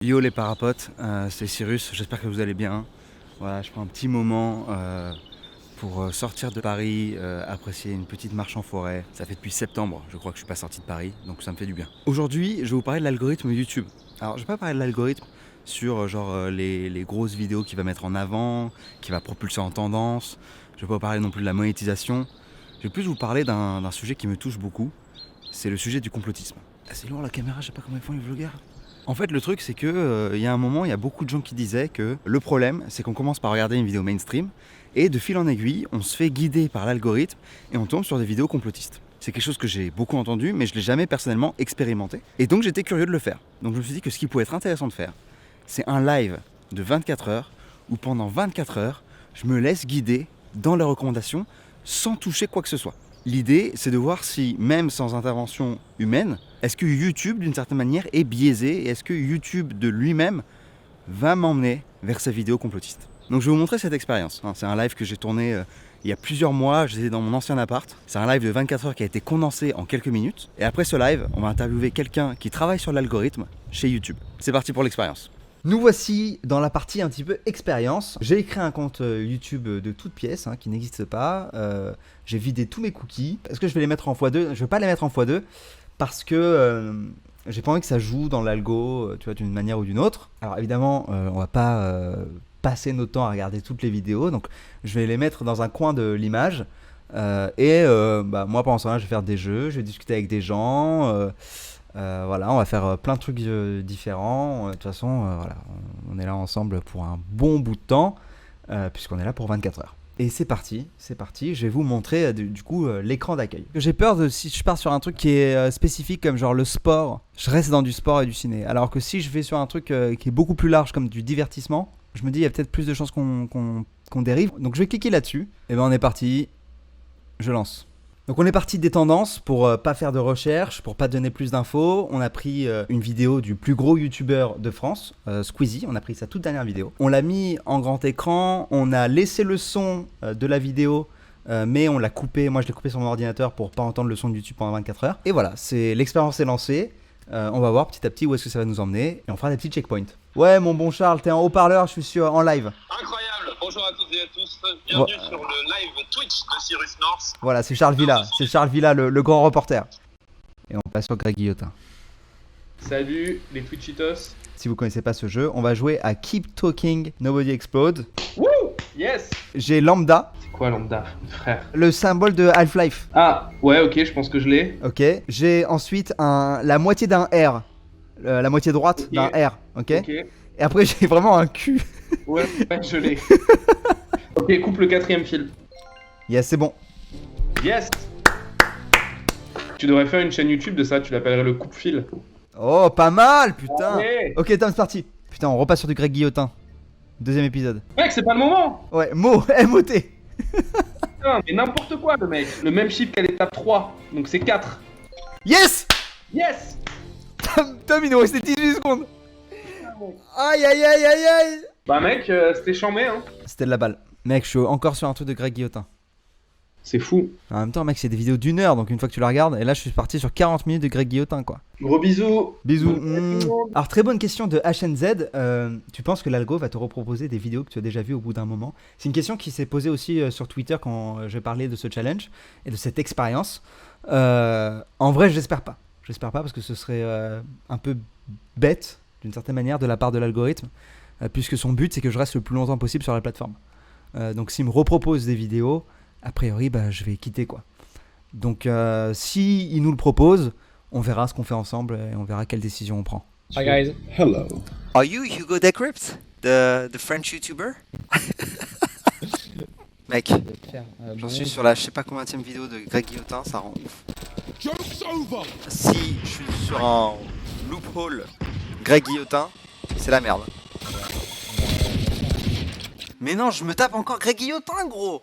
Yo les parapotes, c'est Cyrus, j'espère que vous allez bien. Voilà, je prends un petit moment pour sortir de Paris, apprécier une petite marche en forêt. Ça fait depuis septembre, je crois que je suis pas sorti de Paris, donc ça me fait du bien. Aujourd'hui, je vais vous parler de l'algorithme YouTube. Alors, je vais pas parler de l'algorithme sur les grosses vidéos qu'il va mettre en avant, qui va propulser en tendance. Je vais pas vous parler non plus de la monétisation. Je vais plus vous parler d'un sujet qui me touche beaucoup. C'est le sujet du complotisme. Ah, c'est lourd la caméra, je sais pas comment ils font les vlogueurs. En fait, le truc, c'est que y a un moment, il y a beaucoup de gens qui disaient que le problème, c'est qu'on commence par regarder une vidéo mainstream et de fil en aiguille, on se fait guider par l'algorithme et on tombe sur des vidéos complotistes. C'est quelque chose que j'ai beaucoup entendu, mais je ne l'ai jamais personnellement expérimenté. Et donc, j'étais curieux de le faire. Donc, je me suis dit que ce qui pouvait être intéressant de faire, c'est un live de 24 heures où pendant 24 heures, je me laisse guider dans les recommandations sans toucher quoi que ce soit. L'idée, c'est de voir si, même sans intervention humaine, est-ce que YouTube, d'une certaine manière, est biaisé et est-ce que YouTube de lui-même va m'emmener vers ces vidéos complotistes. Donc je vais vous montrer cette expérience. C'est un live que j'ai tourné il y a plusieurs mois, j'étais dans mon ancien appart. C'est un live de 24 heures qui a été condensé en quelques minutes. Et après ce live, on va interviewer quelqu'un qui travaille sur l'algorithme chez YouTube. C'est parti pour l'expérience. Nous voici dans la partie un petit peu expérience. J'ai créé un compte YouTube de toutes pièces qui n'existe pas. J'ai vidé tous mes cookies. Est-ce que je vais les mettre en x2 ? Je ne vais pas les mettre en x2 parce que j'ai pas envie que ça joue dans l'algo, tu vois, d'une manière ou d'une autre. Alors évidemment, on va pas passer notre temps à regarder toutes les vidéos, donc je vais les mettre dans un coin de l'image. Moi pendant ce temps-là, je vais faire des jeux, je vais discuter avec des gens. Voilà, on va faire plein de trucs différents. De toute façon, voilà, on est là ensemble pour un bon bout de temps, puisqu'on est là pour 24 heures. Et c'est parti, je vais vous montrer du coup l'écran d'accueil. J'ai peur de si je pars sur un truc qui est spécifique comme genre le sport, je reste dans du sport et du ciné. Alors que si je vais sur un truc qui est beaucoup plus large comme du divertissement, je me dis il y a peut-être plus de chances qu'on dérive. Donc je vais cliquer là-dessus. Et ben on est parti, je lance. Donc on est parti des tendances pour pas faire de recherche, pour pas donner plus d'infos. On a pris une vidéo du plus gros youtubeur de France, Squeezie. On a pris sa toute dernière vidéo. On l'a mis en grand écran. On a laissé le son de la vidéo, mais on l'a coupé. Moi je l'ai coupé sur mon ordinateur pour pas entendre le son de YouTube pendant 24 heures. Et voilà, l'expérience est lancée. On va voir petit à petit où est-ce que ça va nous emmener. Et on fera des petits checkpoints. Ouais mon bon Charles, t'es en haut-parleur, je suis en live. Incroyable. Bonjour à toutes et à tous, bienvenue sur le live Twitch de Cyrus North. Voilà, c'est Charles Villa, le grand reporter. Et on passe sur Greg Guillotin. Salut les Twitchitos. Si vous connaissez pas ce jeu, on va jouer à Keep Talking Nobody Explode. Wouh. Yes. J'ai Lambda. C'est quoi Lambda, frère? Le symbole de Half-Life. Ah, ouais, ok, je pense que je l'ai. Ok. J'ai ensuite la moitié d'un R. La moitié droite d'un R. Ok. Et après, j'ai vraiment un Q. Ouais, je l'ai. Ok, coupe le quatrième fil. Yes, c'est bon. Yes. Tu devrais faire une chaîne YouTube de ça, tu l'appellerais le coupe-fil. Oh, pas mal, putain. Ouais. Ok, Tom, c'est parti. Putain, on repasse sur du Greg Guillotin. Deuxième épisode. Mec, c'est pas le moment. Ouais, M-O-T. Putain, mais n'importe quoi, le mec. Le même chiffre qu'à l'étape 3, donc c'est 4. Yes. Yes. Tom, il nous restait 18 secondes. Aïe, aïe, aïe, aïe, aïe. Bah mec, c'était chambé, hein. C'était de la balle. Mec, je suis encore sur un truc de Greg Guillotin. C'est fou. En même temps, mec, c'est des vidéos d'1 heure, donc une fois que tu la regardes, et là, je suis parti sur 40 minutes de Greg Guillotin, quoi. Gros bisous. Bisous. Alors, très bonne question de HNZ. Tu penses que l'algo va te reproposer des vidéos que tu as déjà vues au bout d'un moment? C'est une question qui s'est posée aussi sur Twitter quand je parlais de ce challenge et de cette expérience. En vrai, j'espère pas. J'espère pas parce que ce serait un peu bête, d'une certaine manière, de la part de l'algorithme, puisque son but, c'est que je reste le plus longtemps possible sur la plateforme. Donc, s'il me repropose des vidéos, a priori, je vais quitter, quoi. Donc, si il nous le propose, on verra ce qu'on fait ensemble et on verra quelle décision on prend. Hi guys. Hello. Are you Hugo Decrypt, the French YouTuber? Mec, j'en suis sur la je sais pas combienième vidéo de Greg Guillotin, ça rend ouf. Si je suis sur un loophole Greg Guillotin, c'est la merde. Mais non, je me tape encore Greg Guillotin, gros.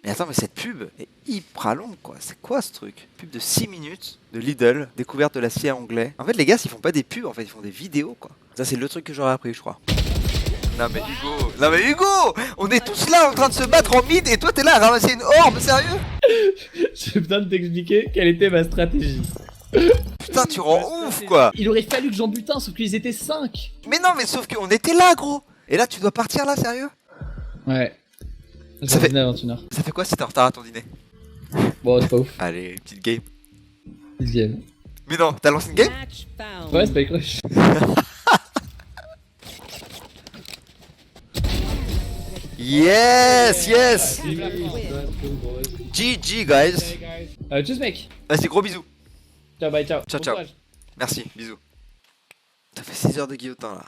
Mais attends, mais cette pub est hyper longue, quoi. C'est quoi ce truc? Pub de 6 minutes de Lidl, découverte de l'acier à onglet. En fait, les gars, ils font pas des pubs, en fait, ils font des vidéos, quoi. Ça, c'est le truc que j'aurais appris, je crois. Non mais Hugo, on est tous là en train de se battre en mid et toi t'es là à ramasser une orbe, sérieux? J'ai besoin de t'expliquer quelle était ma stratégie. putain, tu rends ouf, quoi. Il aurait fallu que j'en bute un, sauf qu'ils étaient 5. Mais non, mais sauf qu'on était là, gros. Et là, tu dois partir, là, sérieux? Ouais. Ça fait- Dîner avant une heure. Ça fait quoi si t'es en retard à ton dîner? Bon, c'est pas ouf. Allez, petite game. Ils viennent. Mais non, t'as lancé une game? Ouais, c'est pas crush. Yes, yes. GG, guys. Tchuss, mec. Vas-y, gros bisous. Ciao, bye, ciao. Ciao, Bon ciao. courage. Merci, bisous. Ça fait 6 heures de guillotin, là.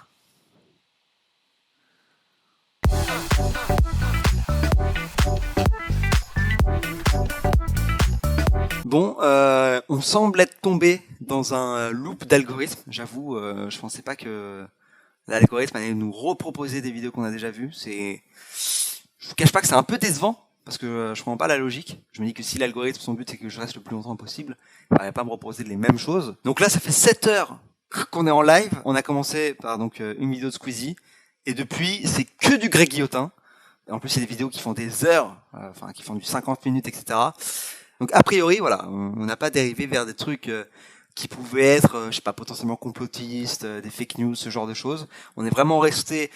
Bon, on semble être tombé dans un loop d'algorithme. J'avoue, je pensais pas que l'algorithme allait nous reproposer des vidéos qu'on a déjà vues. Je vous cache pas que c'est un peu décevant parce que je comprends pas la logique. Je me dis que si l'algorithme, son but c'est que je reste le plus longtemps possible, il va pas me reproposer les mêmes choses. Donc là, ça fait 7 heures qu'on est en live. On a commencé par donc une vidéo de Squeezie et depuis c'est que du Greg Guillotin. Et en plus, c'est des vidéos qui font des heures, enfin qui font du 50 minutes, etc. Donc a priori, voilà, on n'a pas dérivé vers des trucs qui pouvaient être, je sais pas, potentiellement complotistes, des fake news, ce genre de choses. On est vraiment resté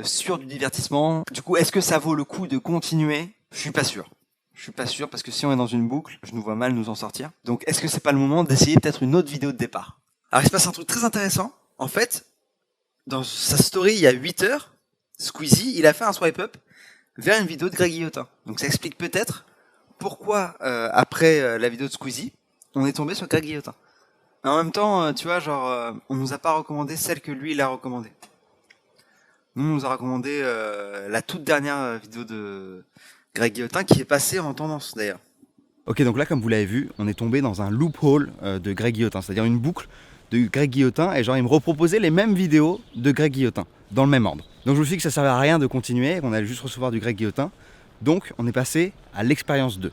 sur du divertissement. Du coup, est-ce que ça vaut le coup de continuer? Je suis pas sûr. Je suis pas sûr parce que si on est dans une boucle, je nous vois mal nous en sortir. Donc est-ce que c'est pas le moment d'essayer peut-être une autre vidéo de départ? Alors il se passe un truc très intéressant. En fait, dans sa story il y a 8 heures, Squeezie, il a fait un swipe up vers une vidéo de Greg Guillotin. Donc ça explique peut-être pourquoi après la vidéo de Squeezie, on est tombé sur Greg Guillotin. Mais en même temps, tu vois, genre, on nous a pas recommandé celle que lui il a recommandée. Nous, on nous a recommandé la toute dernière vidéo de Greg Guillotin qui est passée en tendance d'ailleurs. Ok, donc là, comme vous l'avez vu, on est tombé dans un loophole de Greg Guillotin, c'est-à-dire une boucle de Greg Guillotin, et genre il me reproposait les mêmes vidéos de Greg Guillotin, dans le même ordre. Donc je me suis dit que ça servait à rien de continuer, qu'on allait juste recevoir du Greg Guillotin. Donc on est passé à l'expérience 2.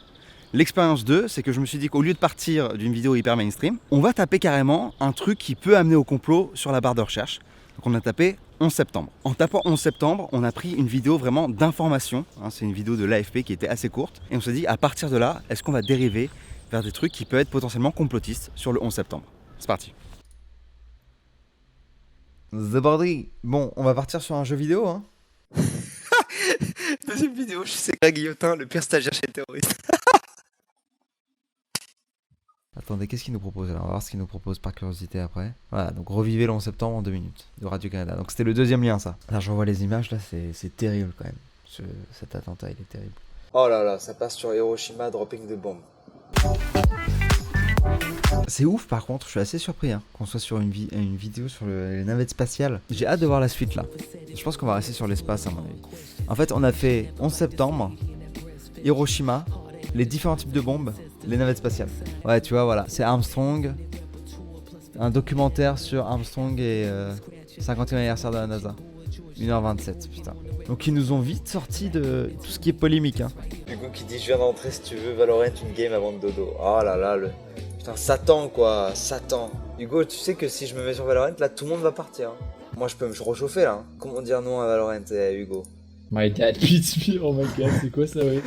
L'expérience 2, c'est que je me suis dit qu'au lieu de partir d'une vidéo hyper mainstream, on va taper carrément un truc qui peut amener au complot sur la barre de recherche. Donc on a tapé 11 septembre. En tapant 11 septembre, on a pris une vidéo vraiment d'information. C'est une vidéo de l'AFP qui était assez courte. Et on s'est dit, à partir de là, est-ce qu'on va dériver vers des trucs qui peuvent être potentiellement complotistes sur le 11 septembre? C'est parti. The Bordry. Bon, on va partir sur un jeu vidéo, hein. Deuxième vidéo, je sais Greg Guillotin, le pire stagiaire chez les terroristes. Attendez, qu'est-ce qu'il nous propose là? On va voir ce qu'il nous propose par curiosité après. Voilà, donc revivez le 11 septembre en 2 minutes de Radio-Canada. Donc c'était le deuxième lien, ça. Là, je revois les images, là, c'est terrible quand même. Cet attentat, il est terrible. Oh là là, ça passe sur Hiroshima, dropping de bombes. C'est ouf, par contre, je suis assez surpris qu'on soit sur une vidéo sur les navettes spatiales. J'ai hâte de voir la suite là. Je pense qu'on va rester sur l'espace à mon avis. En fait, on a fait 11 septembre, Hiroshima, les différents types de bombes, les navettes spatiales. Ouais, tu vois, voilà, c'est Armstrong, un documentaire sur Armstrong et 50e anniversaire de la NASA. 1h27, putain. Donc ils nous ont vite sorti de tout ce qui est polémique. Hugo qui dit je viens d'entrer si tu veux Valorant une game avant de dodo. Oh là là, putain, Satan quoi, Satan. Hugo, tu sais que si je me mets sur Valorant, là tout le monde va partir. Moi je peux me rechauffer là. Comment dire non à Valorant, Hugo? My dad beats me, oh my god, c'est quoi ça, ouais?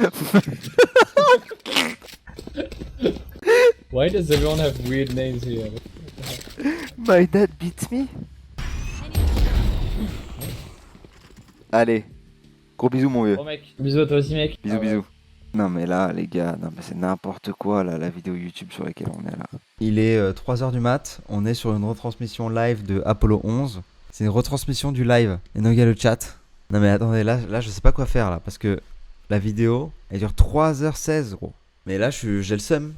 Why does everyone have weird names here? My dad beats me. Allez, gros bisous mon vieux. Oh mec, bisous à toi aussi mec. Bisous, bisous. Non mais là les gars, non mais c'est n'importe quoi là, la vidéo YouTube sur laquelle on est là. Il est 3h du mat, on est sur une retransmission live de Apollo 11. C'est une retransmission du live. Et donc il y a le chat. Non mais attendez, là je sais pas quoi faire là, parce que la vidéo, elle dure 3h16 gros. Mais là j'ai le seum.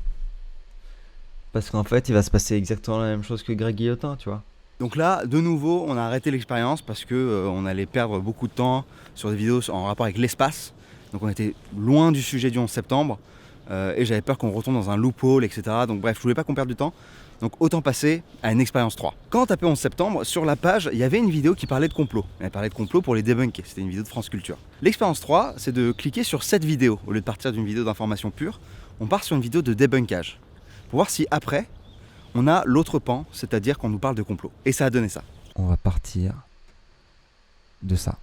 Parce qu'en fait il va se passer exactement la même chose que Greg Guillotin, tu vois. Donc là, de nouveau, on a arrêté l'expérience parce que on allait perdre beaucoup de temps sur des vidéos en rapport avec l'espace. Donc on était loin du sujet du 11 septembre et j'avais peur qu'on retombe dans un loophole, etc. Donc bref, je voulais pas qu'on perde du temps. Donc autant passer à une expérience 3. Quand on tapait 11 septembre, sur la page, il y avait une vidéo qui parlait de complot. Elle parlait de complot pour les débunker. C'était une vidéo de France Culture. L'expérience 3, c'est de cliquer sur cette vidéo. Au lieu de partir d'une vidéo d'information pure, on part sur une vidéo de débunkage. Pour voir si après, on a l'autre pan, c'est-à-dire qu'on nous parle de complot. Et ça a donné ça. On va partir de ça.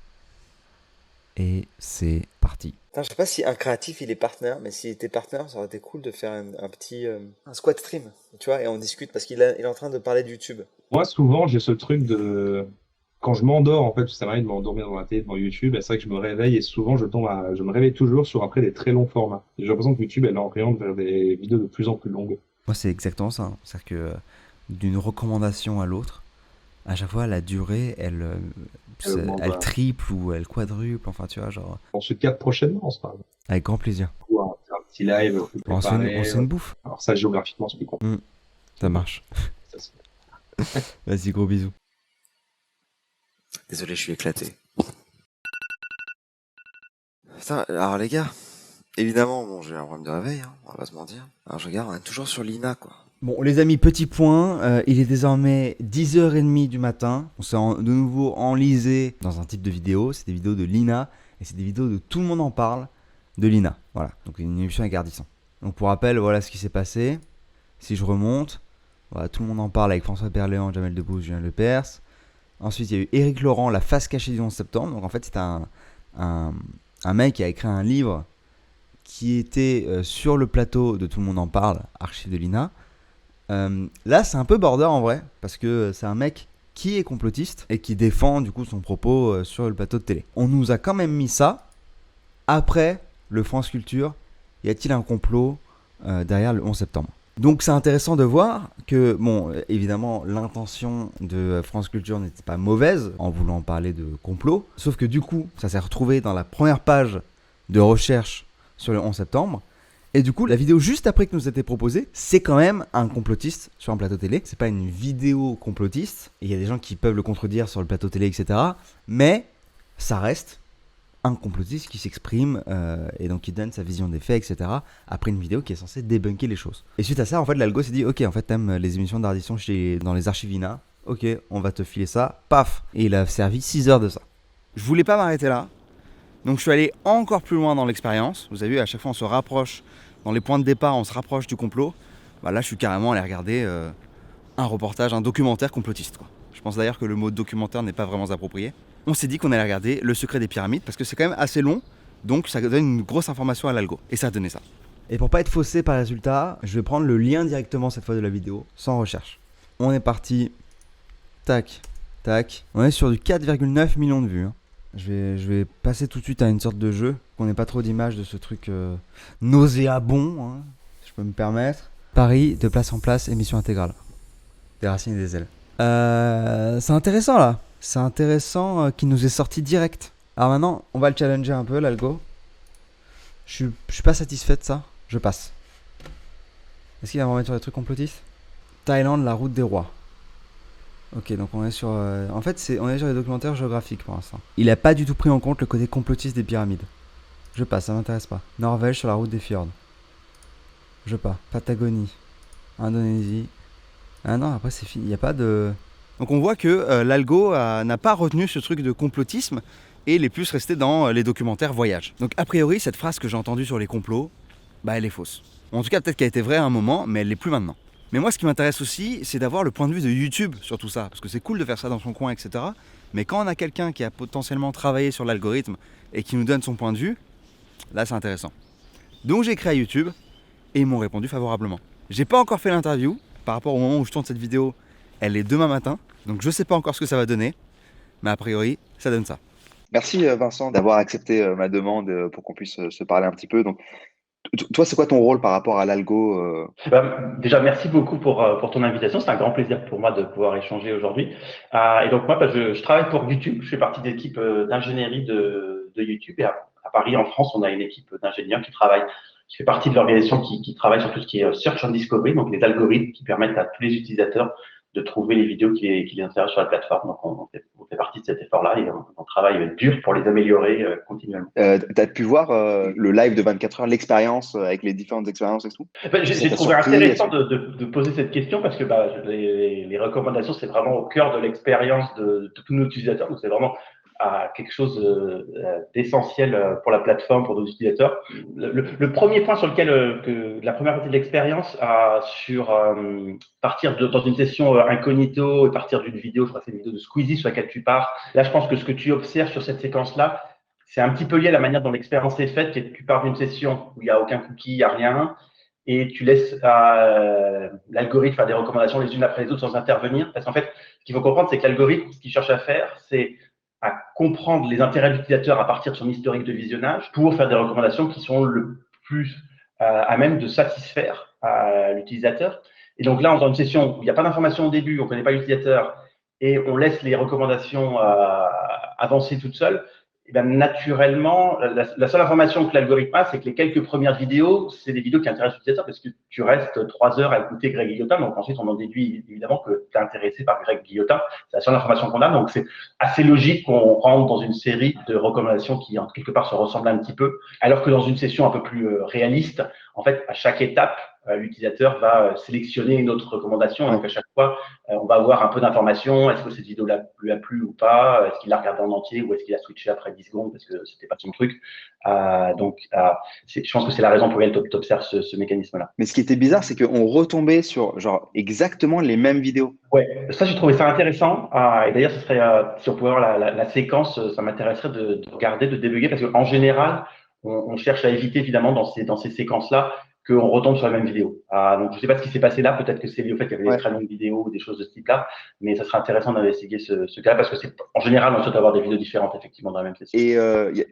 Et c'est parti. Putain, je sais pas si un créatif il est partenaire, mais s'il était partenaire, ça aurait été cool de faire un petit un squad stream, tu vois, et on discute parce il est en train de parler de YouTube. Moi, souvent, j'ai ce truc de. Quand je m'endors, en fait, ça m'arrive de m'endormir devant la télé, devant YouTube, et c'est vrai que je me réveille et souvent je me réveille toujours sur après des très longs formats. Et j'ai l'impression que YouTube, elle oriente vers des vidéos de plus en plus longues. Moi, c'est exactement ça, hein. C'est-à-dire que d'une recommandation à l'autre, à chaque fois, la durée, elle triple ou elle quadruple, enfin, tu vois, genre, On se capte prochainement, c'est pas avec grand plaisir. grave. Faire un petit live, plus On se préparé. fait une bouffe. Alors ça, géographiquement, c'est plus compliqué. Ça marche. Ça, c'est- Vas-y, gros bisous. Désolé, je suis éclaté. Putain, alors les gars, évidemment, bon, j'ai un problème de réveil, hein, on va pas se mentir. Alors je regarde, on est toujours sur l'INA, quoi. Bon, les amis, petit point, il est désormais 10h30 du matin. On s'est de nouveau enlisé dans un type de vidéo. C'est des vidéos de Lina et c'est des vidéos de Tout le monde en parle de Lina. Voilà, donc une émission avec Ardisson. Donc pour rappel, voilà ce qui s'est passé. Si je remonte, voilà, Tout le monde en parle avec François Berléand, Jamel Debbouze, Julien Lepers. Ensuite, il y a eu Éric Laurent, La face cachée du 11 septembre. Donc en fait, c'est un mec qui a écrit un livre qui était sur le plateau de Tout le monde en parle, archive de Lina. Là, c'est un peu border en vrai, parce que c'est un mec qui est complotiste et qui défend du coup son propos sur le plateau de télé. On nous a quand même mis ça après le France Culture. Y a-t-il un complot derrière le 11 septembre? Donc c'est intéressant de voir que, bon, évidemment, l'intention de France Culture n'était pas mauvaise en voulant parler de complot, sauf que du coup, ça s'est retrouvé dans la première page de recherche sur le 11 septembre. Et du coup, la vidéo juste après que nous a été proposée, c'est quand même un complotiste sur un plateau télé. C'est pas une vidéo complotiste. Il y a des gens qui peuvent le contredire sur le plateau télé, etc. Mais ça reste un complotiste qui s'exprime et donc qui donne sa vision des faits, etc. après une vidéo qui est censée débunker les choses. Et suite à ça, en fait, l'algo s'est dit, ok, en fait, t'aimes les émissions d'Ardisson dans les archives INA. Ok, on va te filer ça. Paf. Et il a servi 6 heures de ça. Je voulais pas m'arrêter là. Donc je suis allé encore plus loin dans l'expérience. Vous avez vu, à chaque fois on se rapproche, dans les points de départ on se rapproche du complot. Bah là je suis carrément allé regarder un reportage, un documentaire complotiste, quoi. Je pense d'ailleurs que le mot documentaire n'est pas vraiment approprié. On s'est dit qu'on allait regarder Le secret des pyramides parce que c'est quand même assez long. Donc ça donne une grosse information à l'algo. Et ça a donné ça. Et pour pas être faussé par les résultats, je vais prendre le lien directement cette fois de la vidéo, sans recherche. On est parti. Tac, tac. On est sur du 4,9 millions de vues, hein. Je vais passer tout de suite à une sorte de jeu, qu'on n'ait pas trop d'images de ce truc nauséabond, hein, si je peux me permettre. Paris, de place en place, émission intégrale. Des racines et des ailes. C'est intéressant là. C'est intéressant qu'il nous est sorti direct. Alors maintenant, on va le challenger un peu, l'algo. Je suis pas satisfait de ça. Je passe. Est-ce qu'il va me remettre sur les trucs complotistes? Thaïlande, la route des rois. Ok, donc on est sur... en fait, on est sur les documentaires géographiques pour l'instant. Il a pas du tout pris en compte le côté complotiste des pyramides. Je passe, ça m'intéresse pas. Norvège sur la route des fjords. Je passe. Patagonie. Indonésie. Ah non, après c'est fini, il n'y a pas de... Donc on voit que l'algo n'a pas retenu ce truc de complotisme et il est plus resté dans les documentaires voyage. Donc a priori, cette phrase que j'ai entendue sur les complots, bah elle est fausse. En tout cas, peut-être qu'elle était vraie à un moment, mais elle l'est plus maintenant. Mais moi, ce qui m'intéresse aussi, c'est d'avoir le point de vue de YouTube sur tout ça. Parce que c'est cool de faire ça dans son coin, etc. Mais quand on a quelqu'un qui a potentiellement travaillé sur l'algorithme et qui nous donne son point de vue, là, c'est intéressant. Donc j'ai créé YouTube et ils m'ont répondu favorablement. J'ai pas encore fait l'interview. Par rapport au moment où je tourne cette vidéo, elle est demain matin. Donc je sais pas encore ce que ça va donner. Mais a priori, ça donne ça. Merci Vincent d'avoir accepté ma demande pour qu'on puisse se parler un petit peu. Donc, toi, c'est quoi ton rôle par rapport à l'algo Déjà, merci beaucoup pour ton invitation. C'est un grand plaisir pour moi de pouvoir échanger aujourd'hui. Et donc, moi, je travaille pour YouTube. Je fais partie de l'équipe d'ingénierie de YouTube. Et à Paris, en France, on a une équipe d'ingénieurs qui fait partie de l'organisation qui travaille sur tout ce qui est Search and Discovery, donc les algorithmes qui permettent à tous les utilisateurs de trouver les vidéos qui les intéressent sur la plateforme. Donc, on fait partie de cet effort-là et on travaille dur pour les améliorer continuellement. Tu as pu voir le live de 24 heures, l'expérience avec les différentes expériences et tout? J'ai trouvé intéressant de poser cette question parce que les recommandations, c'est vraiment au cœur de l'expérience de tous nos utilisateurs. Donc, c'est vraiment quelque chose d'essentiel pour la plateforme, pour nos utilisateurs. Le premier point sur lequel la première partie de l'expérience, sur partir dans une session incognito et partir d'une vidéo, je crois que c'est une vidéo de Squeezie sur laquelle tu pars. Là, je pense que ce que tu observes sur cette séquence-là, c'est un petit peu lié à la manière dont l'expérience est faite, qui est que tu pars d'une session où il n'y a aucun cookie, il n'y a rien, et tu laisses l'algorithme faire des recommandations les unes après les autres sans intervenir. Parce qu'en fait, ce qu'il faut comprendre, c'est que l'algorithme, ce qu'il cherche à faire, c'est à comprendre les intérêts de l'utilisateur à partir de son historique de visionnage pour faire des recommandations qui sont le plus à même de satisfaire l'utilisateur. Et donc là, dans une session où il n'y a pas d'information au début, on ne connaît pas l'utilisateur, et on laisse les recommandations avancer toutes seules, et bien, naturellement, la seule information que l'algorithme a, c'est que les quelques premières vidéos, c'est des vidéos qui intéressent l'utilisateur parce que tu restes 3 heures à écouter Greg Guillotin. Donc ensuite, on en déduit évidemment que tu es intéressé par Greg Guillotin. C'est la seule information qu'on a. Donc c'est assez logique qu'on rentre dans une série de recommandations qui, en quelque part, se ressemblent un petit peu. Alors que dans une session un peu plus réaliste, en fait, à chaque étape, l'utilisateur va sélectionner une autre recommandation. Et donc, à chaque fois, on va avoir un peu d'informations. Est-ce que cette vidéo lui a plu ou pas? Est-ce qu'il l'a regardé en entier ou est-ce qu'il a switché après 10 secondes parce que c'était pas son truc? Je pense que c'est la raison pour laquelle tu observes ce mécanisme-là. Mais ce qui était bizarre, c'est qu'on retombait sur genre exactement les mêmes vidéos. Ouais, ça, j'ai trouvé ça intéressant. Et d'ailleurs, ce serait, si on pouvait avoir la séquence, ça m'intéresserait de regarder, de débugger parce qu'en général, on cherche à éviter évidemment dans ces séquences-là qu'on retombe sur la même vidéo. Donc, je ne sais pas ce qui s'est passé là. Peut-être que c'est lié au fait qu'il y avait des très longues vidéos ou des choses de ce type-là. Mais ça serait intéressant d'investiguer ce cas-là parce que en général, on souhaite avoir des vidéos différentes effectivement dans la même session. Et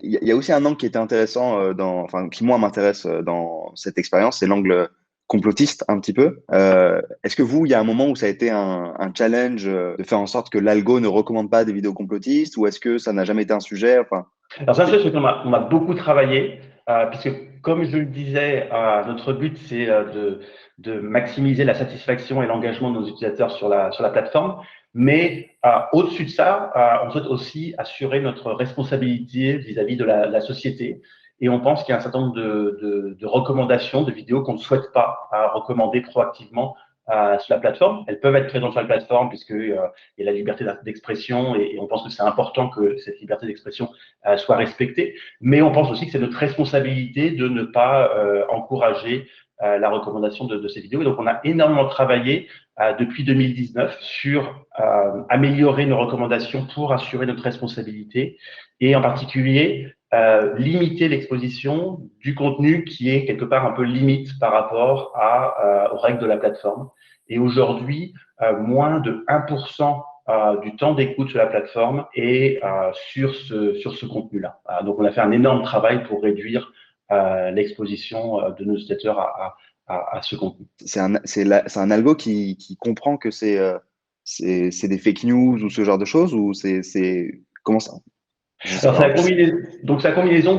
il y a aussi un angle qui était intéressant, qui moi m'intéresse dans cette expérience, c'est l'angle complotiste un petit peu. Est-ce que vous, il y a un moment où ça a été un challenge de faire en sorte que l'algo ne recommande pas des vidéos complotistes ou est-ce que ça n'a jamais été un sujet? Alors, c'est un sujet sur lequel on a beaucoup travaillé, puisque comme je le disais, notre but, c'est de maximiser la satisfaction et l'engagement de nos utilisateurs sur la plateforme. Mais au-dessus de ça, on souhaite aussi assurer notre responsabilité vis-à-vis de la société. Et on pense qu'il y a un certain nombre de recommandations, de vidéos qu'on ne souhaite pas recommander proactivement sur la plateforme. Elles peuvent être présentes sur la plateforme puisqu'il y a la liberté d'expression et on pense que c'est important que cette liberté d'expression soit respectée. Mais on pense aussi que c'est notre responsabilité de ne pas encourager la recommandation de ces vidéos. Et donc, on a énormément travaillé depuis 2019 sur améliorer nos recommandations pour assurer notre responsabilité et en particulier limiter l'exposition du contenu qui est quelque part un peu limite par rapport aux règles de la plateforme. Et aujourd'hui, moins de 1% du temps d'écoute sur la plateforme est sur ce contenu-là. Donc, on a fait un énorme travail pour réduire l'exposition de nos utilisateurs à ce contenu. C'est un algo qui comprend que c'est des fake news ou ce genre de choses ou comment ça? Alors, c'est la combinaison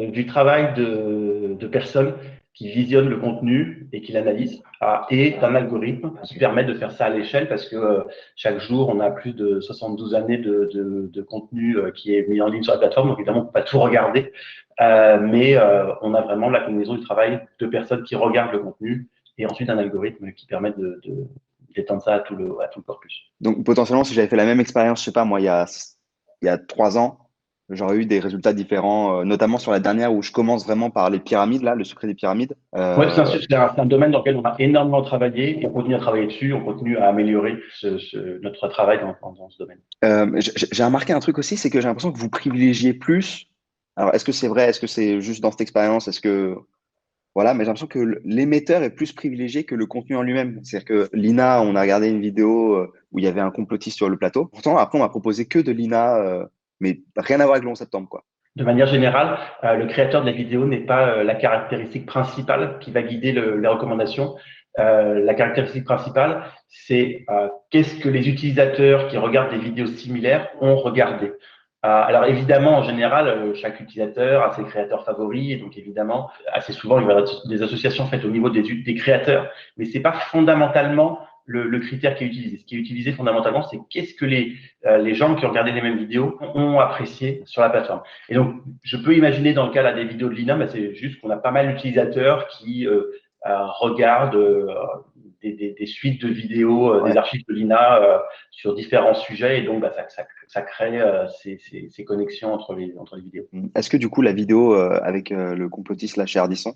du travail de personnes qui visionnent le contenu et qui l'analysent et d'un algorithme qui permet de faire ça à l'échelle parce que chaque jour, on a plus de 72 années de contenu qui est mis en ligne sur la plateforme. Donc, évidemment, on ne peut pas tout regarder, mais on a vraiment la combinaison du travail de personnes qui regardent le contenu et ensuite un algorithme qui permet d'étendre ça à tout le corpus. Donc, potentiellement, si j'avais fait la même expérience, je sais pas, moi, il y a 3 ans, j'aurais eu des résultats différents, notamment sur la dernière où je commence vraiment par les pyramides, là, le secret des pyramides. Oui, c'est un domaine dans lequel on a énormément travaillé et on continue à travailler dessus, on continue à améliorer notre travail dans ce domaine. J'ai remarqué un truc aussi, c'est que j'ai l'impression que vous privilégiez plus. Alors, est-ce que c'est vrai? Est-ce que c'est juste dans cette expérience? Voilà, mais j'ai l'impression que l'émetteur est plus privilégié que le contenu en lui-même. C'est-à-dire que l'INA, on a regardé une vidéo où il y avait un complotiste sur le plateau. Pourtant, après, on m'a proposé que de l'INA, mais rien à voir avec le 11 septembre, quoi. De manière générale, le créateur de la vidéo n'est pas la caractéristique principale qui va guider les recommandations. La caractéristique principale, c'est qu'est-ce que les utilisateurs qui regardent des vidéos similaires ont regardé. Alors évidemment, en général, chaque utilisateur a ses créateurs favoris et donc évidemment, assez souvent, il va y avoir des associations faites au niveau des créateurs, mais c'est pas fondamentalement le critère qui est utilisé. Ce qui est utilisé fondamentalement, c'est qu'est-ce que les gens qui ont regardé les mêmes vidéos ont apprécié sur la plateforme. Et donc, je peux imaginer dans le cas là, des vidéos de l'INA, mais c'est juste qu'on a pas mal d'utilisateurs qui regardent des suites de vidéos, des archives de l'INA sur différents sujets et donc ça crée ces connexions entre les vidéos. Est-ce que du coup, la vidéo avec le complotiste là chez Ardisson,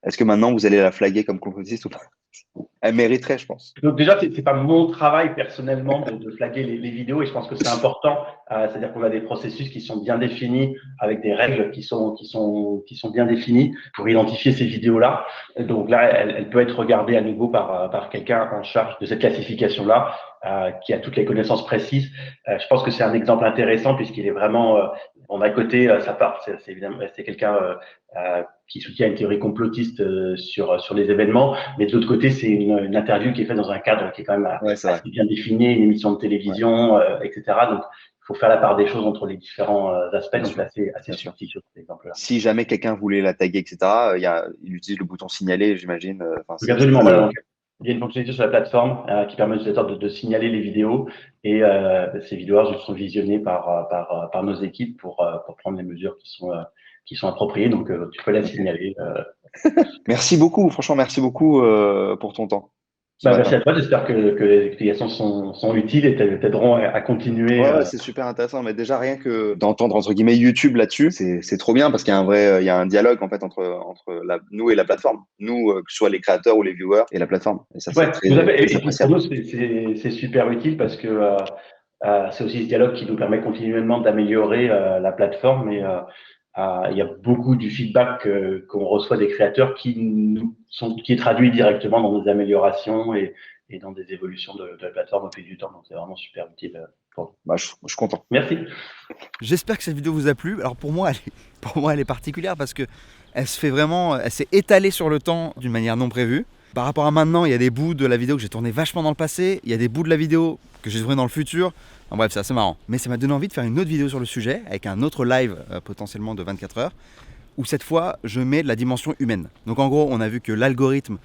est-ce que maintenant vous allez la flaguer comme complotiste ou pas? Elle mériterait, je pense. Donc déjà, c'est pas mon travail personnellement de flaguer les vidéos et je pense que c'est important. C'est-à-dire qu'on a des processus qui sont bien définis avec des règles qui sont bien définies pour identifier ces vidéos-là. Donc là, elle peut être regardée à nouveau par quelqu'un en charge de cette classification-là, qui a toutes les connaissances précises. Je pense que c'est un exemple intéressant puisqu'il est vraiment, d'un côté, sa part, c'est évidemment, c'est quelqu'un qui soutient une théorie complotiste sur les événements, mais de l'autre côté, c'est une interview qui est faite dans un cadre qui est quand même assez bien défini, une émission de télévision, etc. Donc, il faut faire la part des choses entre les différents aspects. Donc, c'est assez subtil sur cet exemple-là. Si jamais quelqu'un voulait la taguer, etc., il utilise le bouton signaler, j'imagine. Donc, absolument. Voilà, donc, il y a une fonctionnalité sur la plateforme qui permet aux utilisateurs de signaler les vidéos et ces vidéos sont visionnées par nos équipes pour prendre les mesures qui sont appropriées. Donc, tu peux la signaler. Merci beaucoup. Franchement, merci beaucoup pour ton temps. Merci à toi. J'espère que les explications sont utiles et t'aideront à continuer. Ouais, c'est super intéressant. Mais déjà, rien que d'entendre, entre guillemets, YouTube là-dessus, c'est trop bien parce qu'il y a il y a un dialogue, en fait, entre nous et la plateforme. Nous, que ce soit les créateurs ou les viewers et la plateforme. Et ça, c'est très pour nous, c'est super utile parce que c'est aussi ce dialogue qui nous permet continuellement d'améliorer la plateforme et il y a beaucoup du feedback qu'on reçoit des créateurs qui est traduit directement dans des améliorations et dans des évolutions de la plateforme au fil du temps. Donc, c'est vraiment super utile pour nous. Je suis content. Merci. J'espère que cette vidéo vous a plu. Alors pour moi, elle est particulière parce que elle s'est étalée sur le temps d'une manière non prévue. Par rapport à maintenant, il y a des bouts de la vidéo que j'ai tourné vachement dans le passé, il y a des bouts de la vidéo que j'ai tourné dans le futur. En bref, c'est assez marrant. Mais ça m'a donné envie de faire une autre vidéo sur le sujet, avec un autre live potentiellement de 24 heures, où cette fois, je mets de la dimension humaine. Donc en gros, on a vu que l'algorithme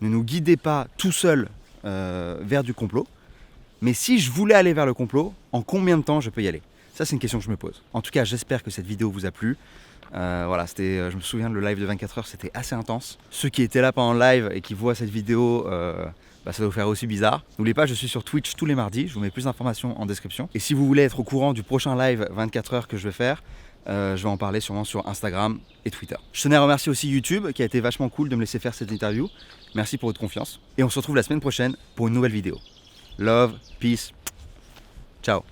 ne nous guidait pas tout seul vers du complot. Mais si je voulais aller vers le complot, en combien de temps je peux y aller? Ça, c'est une question que je me pose. En tout cas, j'espère que cette vidéo vous a plu. Voilà, je me souviens, le live de 24 heures, c'était assez intense. Ceux qui étaient là pendant le live et qui voient cette vidéo, ça va vous faire aussi bizarre. N'oubliez pas, je suis sur Twitch tous les mardis, je vous mets plus d'informations en description. Et si vous voulez être au courant du prochain live 24 heures que je vais faire, je vais en parler sûrement sur Instagram et Twitter. Je tenais à remercier aussi YouTube qui a été vachement cool de me laisser faire cette interview. Merci pour votre confiance. Et on se retrouve la semaine prochaine pour une nouvelle vidéo. Love, peace, ciao.